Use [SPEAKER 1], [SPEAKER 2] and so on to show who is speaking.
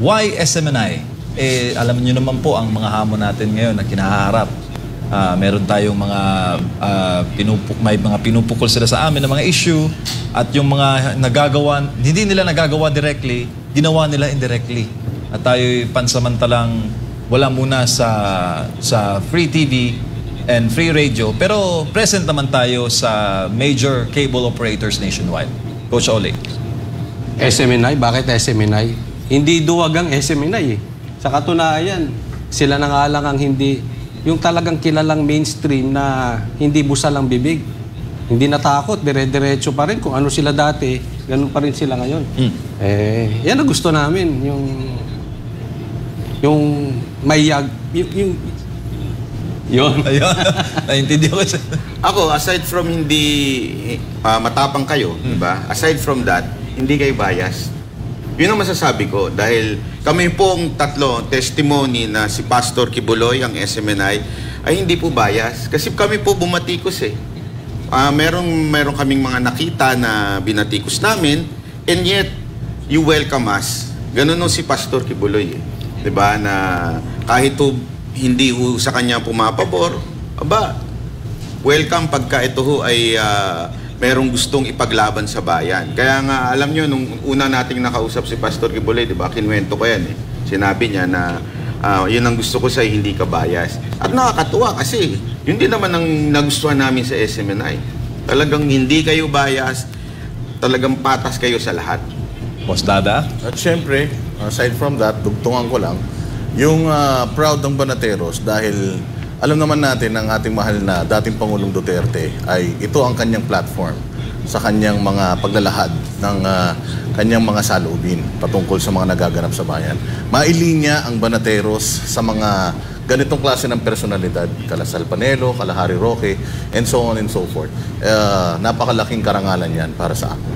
[SPEAKER 1] Why SMNI? Alam niyo naman po ang mga hamon natin ngayon na kinaharap. Meron tayong mga may mga pinupukol sila sa amin ng mga issue at yung mga nagagawa, hindi nila nagagawa directly, ginawa nila indirectly. At tayo'y pansamantalang wala muna sa free TV and free radio, pero present naman tayo sa major cable operators nationwide. Coach Ole.
[SPEAKER 2] SMNI? Bakit SMNI? Hindi duwag ang SMNI eh. Sa katunayan, sila na nga lang ang hindi, yung talagang kilalang mainstream na hindi busal ang bibig. Hindi natakot, dire-diretso pa rin. Kung ano sila dati, ganun pa rin sila ngayon. Yan ang gusto namin. Yung mayag, yun.
[SPEAKER 1] Ayun. Naintindihan ko siya.
[SPEAKER 3] Ako, aside from hindi matapang kayo, diba? Aside from that, hindi kayo bias. Yun ang masasabi ko dahil kami pong tatlo testimony na si Pastor Kibuloy, ang SMNI, ay hindi po bias. Kasi kami po bumatikos eh. Meron kaming mga nakita na binatikos namin and yet, you welcome us. Ganun si Pastor Kibuloy eh. Diba? Na kahit hindi sa kanya pumapabor, welcome pagka ito ay merong gustong ipaglaban sa bayan. Kaya nga, alam nyo, nung una nating nakausap si Pastor Kibuloy, di ba, kinwento ko yan eh. Sinabi niya na yun ang gusto ko sa hindi ka bias. At nakakatuwa kasi yun din naman ang nagustuhan namin sa SMNI. Talagang hindi kayo bias, talagang patas kayo sa lahat.
[SPEAKER 1] Boss Dada?
[SPEAKER 4] At syempre, aside from that, dugtungan ko lang, yung proud ng Banateros dahil alam naman natin ang ating mahal na dating Pangulong Duterte ay ito ang kanyang platform sa kanyang mga paglalahad ng kanyang mga saloobin patungkol sa mga nagaganap sa bayan. Mailinya ang Banateros sa mga ganitong klase ng personalidad, kala Sal Panelo, kala Harry Roque, and so on and so forth. Napakalaking karangalan yan para sa akin.